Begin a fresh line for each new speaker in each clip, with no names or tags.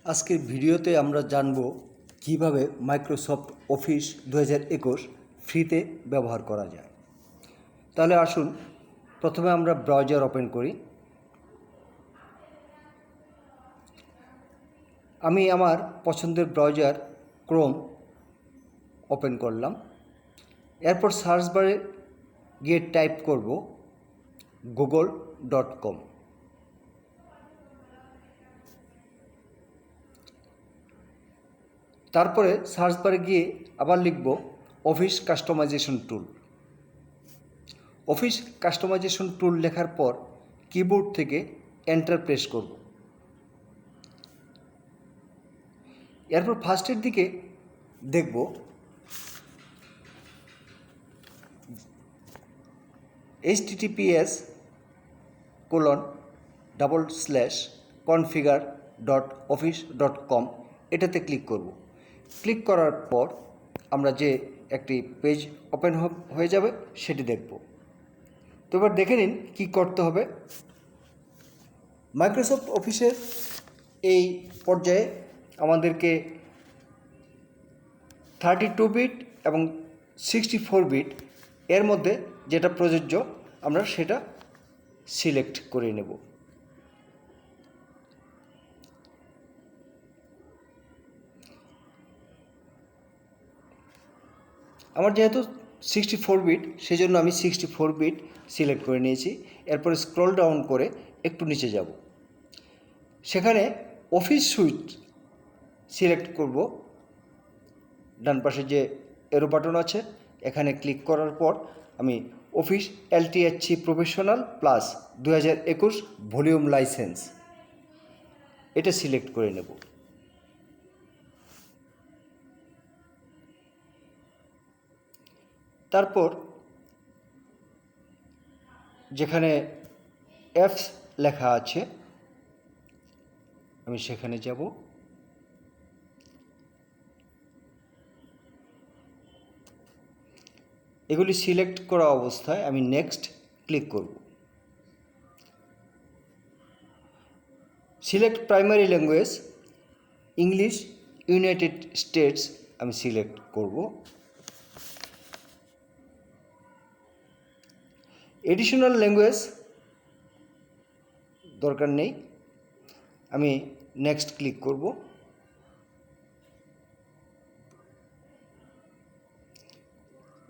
আজকের ভিডিওতে আমরা জানব কিভাবে মাইক্রোসফট অফিস 2021 ফ্রিতে ব্যবহার করা যায়। তাহলে আসুন প্রথমে আমরা ব্রাউজার ওপেন করি। আমি আমার পছন্দের ব্রাউজার ক্রোম ওপেন করলাম। এরপর সার্চ বারে গিয়ে টাইপ করব google.com। তারপরে সার্চ বারে গিয়ে আবার লিখব অফিস কাস্টমাইজেশন টুল। অফিস কাস্টমাইজেশন টুল লেখার পর কিবোর্ড থেকে এন্টার প্রেস করব। এরপর ফার্স্টের দিকে দেখব https://configure.office.com এটাতে ক্লিক করব। ক্লিক করার পর আমরা যে একটি পেজ ওপেন হয়ে যাবে সেটি দেখব। তো এবার দেখে নিন কী করতে হবে। মাইক্রোসফট অফিসের এই পর্যায়ে আমাদেরকে 32 বিট এবং 64 বিট এর মধ্যে যেটা প্রযোজ্য আমরা সেটা সিলেক্ট করে নেব। আমার যেহেতু 64 বিট সেজন্য আমি 64 বিট সিলেক্ট করে নিয়েছি। এরপরে স্ক্রল ডাউন করে একটু নিচে যাব, সেখানে অফিস সুইট সিলেক্ট করব। ডান পাশে যে এরো বাটন আছে এখানে ক্লিক করার পর আমি Office LTSC professional plus 2021 volume licence এটা সিলেক্ট করে নেব। তারপর যেখানে অ্যাপস লেখা আছে আমি সেখানে যাব। এগুলি সিলেক্ট করা অবস্থায় আমি নেক্সট ক্লিক করব। Select primary language English United States আমি সিলেক্ট করব। এডিশনাল ল্যাঙ্গুয়েজ দরকার নেই, আমি নেক্সট ক্লিক করব।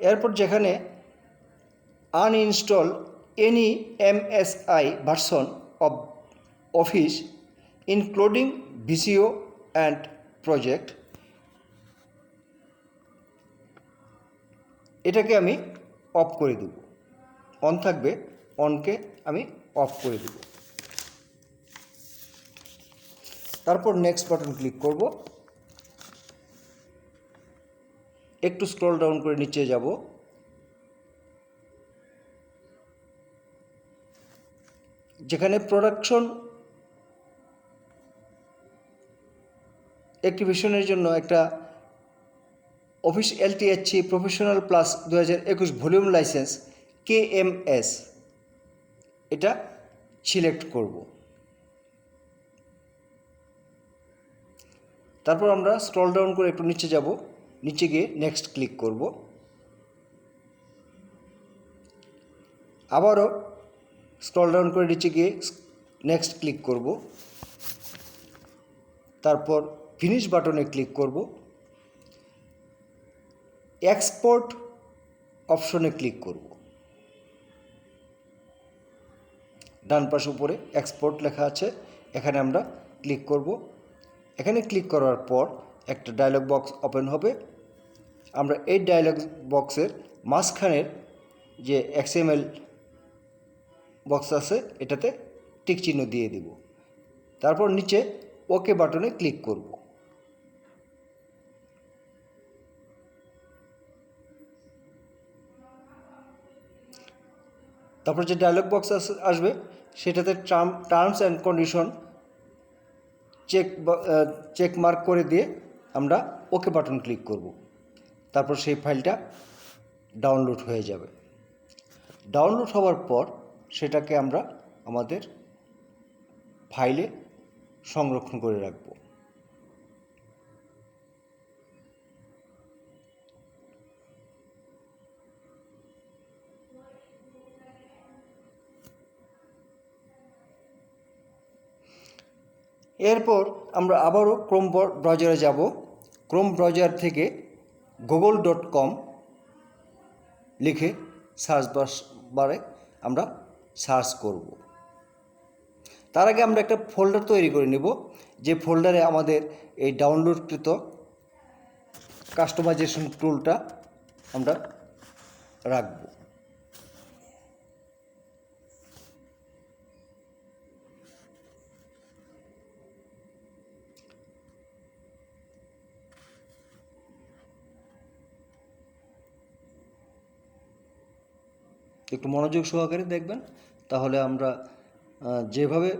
এরপর যেখানে uninstall any MSI version of Office including Visio and Project এটাকে আমি অফ করে দেব। অন থাকবে, অনকে আমি অফ করে দেব। তারপর নেক্সট বাটন ক্লিক করব। একটু স্ক্রল ডাউন করে নিচে যাব, যেখানে প্রোডাকশন অ্যাক্টিভেশনের জন্য একটা Office LTSC professional plus 2021 volume licence KMS এটা সিলেক্ট করব। তারপর আমরা স্ক্রল ডাউন করে একটু নিচে যাব, নিচে গিয়ে নেক্সট ক্লিক করব। আবারও স্ক্রল ডাউন করে নিচে গিয়ে নেক্সট ক্লিক করব। তারপর ফিনিশ বাটনে ক্লিক করব। এক্সপোর্ট অপশনে ক্লিক করব। ডান পাশে উপরে এক্সপোর্ট লেখা আছে, এখানে আমরা ক্লিক করব। এখানে ক্লিক করার পর একটা ডায়লগ বক্স ওপেন হবে। আমরা এই ডায়লগ বক্সের মাঝখানের যে XML বক্স আছে এটাতে টিক চিহ্ন দিয়ে দিব। তারপর নিচে ওকে বাটনে ক্লিক করব। তারপর যে ডায়লগ বক্স আসবে সেটাতে terms and condition check mark করে দিয়ে আমরা ওকে বাটন ক্লিক করব। তারপর সেই ফাইলটা ডাউনলোড হয়ে যাবে। ডাউনলোড হওয়ার পর সেটাকে আমরা আমাদের ফাইলে সংরক্ষণ করে রাখব। এরপর আমরা আবারও ক্রোম ব্রাউজারে যাব। ক্রোম ব্রাউজার থেকে google.com লিখে সার্চ বারে আমরা সার্চ করব। তার আগে আমরা একটা ফোল্ডার তৈরি করে নেব, যে ফোল্ডারে আমাদের এই ডাউনলোডকৃত কাস্টমাইজেশন টুলটা আমরা রাখব। একটু মনোযোগ সহকারে দেখবেন, তাহলে আমরা যেভাবে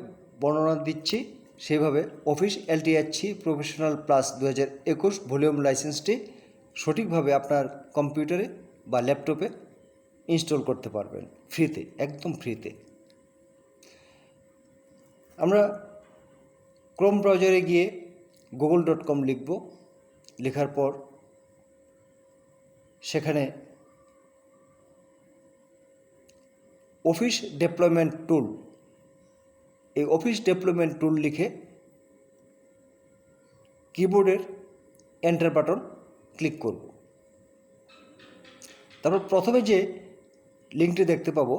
বর্ণনা দিচ্ছি সেভাবে office LTSC professional plus 2021 volume লাইসেন্সটি সঠিকভাবে আপনার কম্পিউটারে বা ল্যাপটপে ইনস্টল করতে পারবেন ফ্রিতে, একদম ফ্রিতে। আমরা ক্রোম ব্রাউজারে গিয়ে google.com লিখব। লেখার পর সেখানে অফিস ডেপ্লয়মেন্ট টুল, এই অফিস ডেপ্লয়মেন্ট টুল লিখে কিবোর্ডের এন্টার বাটন ক্লিক করব। তারপর প্রথমে যে লিঙ্কটি দেখতে পাবো,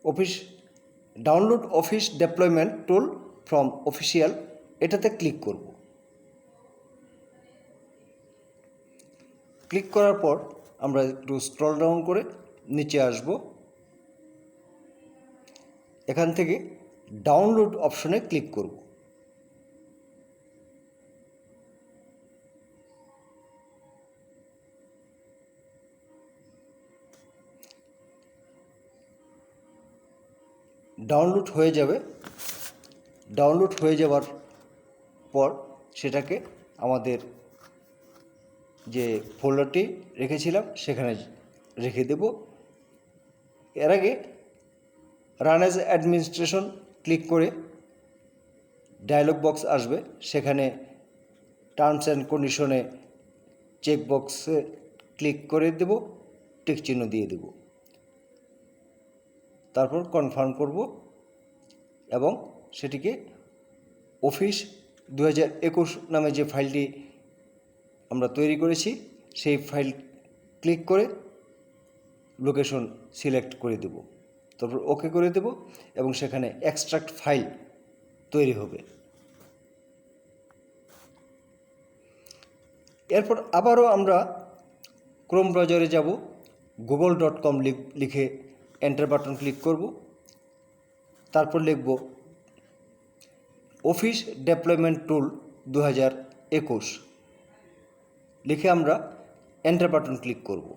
office download office deployment tool from official, এটাতে ক্লিক করব। ক্লিক করার পর আমরা একটু স্ক্রল ডাউন করে নিচে আসব। এখান থেকে ডাউনলোড অপশনে ক্লিক করব। ডাউনলোড হয়ে যাবে। ডাউনলোড হয়ে যাওয়ার পর সেটাকে আমাদের যে ফোল্ডারটি রেখেছিলাম সেখানে রেখে দেব। এর আগে রান অ্যাজ অ্যাডমিনিস্ট্রেশন ক্লিক করে ডায়লগ বক্স আসবে, সেখানে টার্মস অ্যান্ড কন্ডিশনে চেক বক্সে ক্লিক করে দেব, টিক চিহ্ন দিয়ে দেব। তারপর কনফার্ম করব এবং সেটিকে অফিস 2021 নামে যে ফাইলটি আমরা তৈরি করেছি সেই ফাইল ক্লিক করে লোকেশন সিলেক্ট করে দেব। তারপর ওকে করে দেব এবং সেখানে এক্সট্রাক্ট ফাইল তৈরি হবে। এরপর আবারও আমরা ক্রোম ব্রাউজারে যাব, google.com লিখে এন্টার বাটন ক্লিক করব। তারপর লিখব অফিস ডেপ্লয়মেন্ট টুল 2021 লিখে আমরা এন্টার বাটন ক্লিক করব।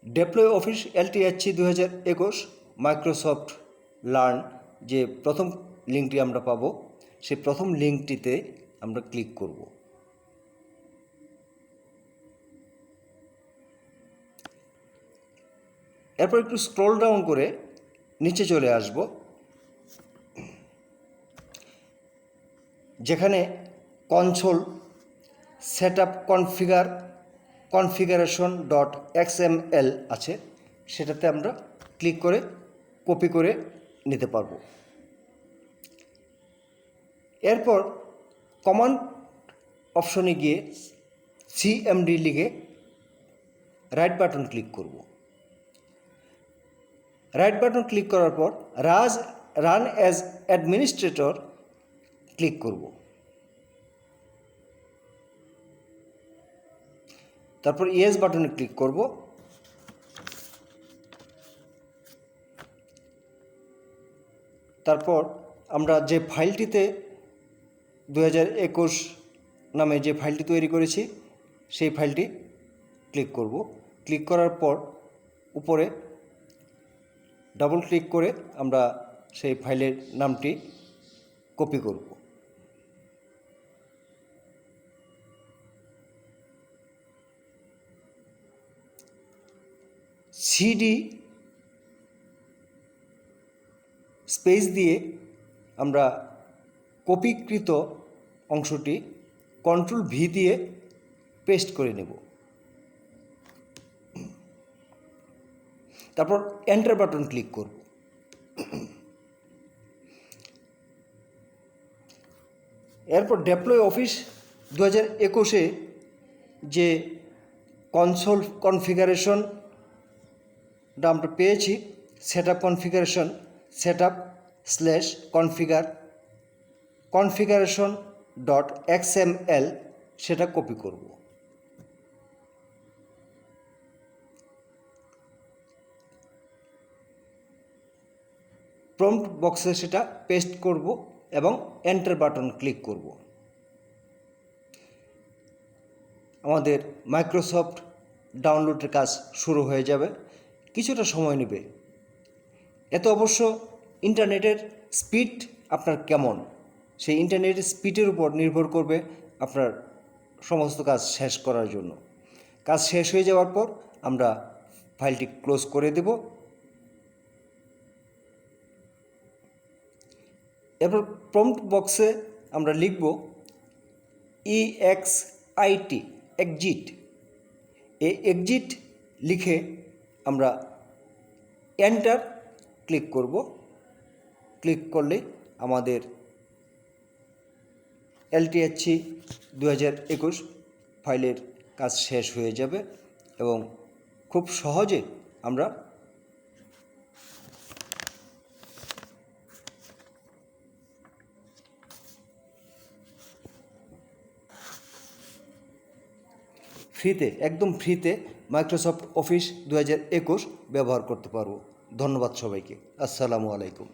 ডেপ্লয় অফিস এলটিএইচসি 2021 মাইক্রোসফট লার্ন, যে প্রথম লিঙ্কটি আমরা পাবো, সেই প্রথম লিঙ্কটিতে আমরা ক্লিক করব। এরপর একটু স্ক্রল ডাউন করে নিচে চলে আসব, যেখানে কনসোল সেটআপ configuration.xml আছে, সেটাতে আমরা ক্লিক করে কপি করে নিতে পারবো। এরপর কমান্ড অপশনে গিয়ে সিএমডি লিখে রাইট বাটন ক্লিক করব। রাইট বাটন ক্লিক করার পর রান অ্যাজ অ্যাডমিনিস্ট্রেটর ক্লিক করব। তারপর ইয়েস বাটনে ক্লিক করব। তারপর আমরা যে ফাইলটিতে 2021 নামে যে ফাইলটি তৈরি করেছি সেই ফাইলটি ক্লিক করব। ক্লিক করার পর উপরে ডাবল ক্লিক করে আমরা সেই ফাইলের নামটি কপি করব। সিডি স্পেস দিয়ে আমরা কপিকৃত অংশটি কন্ট্রোল ভি দিয়ে পেস্ট করে নেব। তারপর এন্টার বাটন ক্লিক করব। এরপর ডেপ্লয় অফিস 2021-এ যে কনসোল কনফিগারেশনটা আমরা পেয়েছি, setup configuration, setup slash configuration .xml সেটা কপি করব। প্রম্পট বক্সে সেটা পেস্ট করব এবং এন্টার বাটন ক্লিক করব। আমাদের মাইক্রোসফট ডাউনলোডের কাজ শুরু হয়ে যাবে। কিছুটা সময় নেবে। এত অবশ্য ইন্টারনেটের স্পিড আপনার কেমন, সেই ইন্টারনেটের স্পিডের উপর নির্ভর করবে আপনার সমস্ত কাজ শেষ করার জন্য। কাজ শেষ হয়ে যাওয়ার পর আমরা ফাইলটি ক্লোজ করে দেব। এরপর প্রম্পট বক্সে আমরা লিখব exit, এই এক্সিট লিখে আমরা এন্টার ক্লিক করব। ক্লিক করলে আমাদের LTHC-2021 ফাইলের কাজ শেষ হয়ে যাবে এবং খুব সহজে আমরা একদম ফ্রিতে মাইক্রোসফট অফিস 2021 ব্যবহার করতে পারব। ধন্যবাদ সবাইকে। আসসালামু আলাইকুম।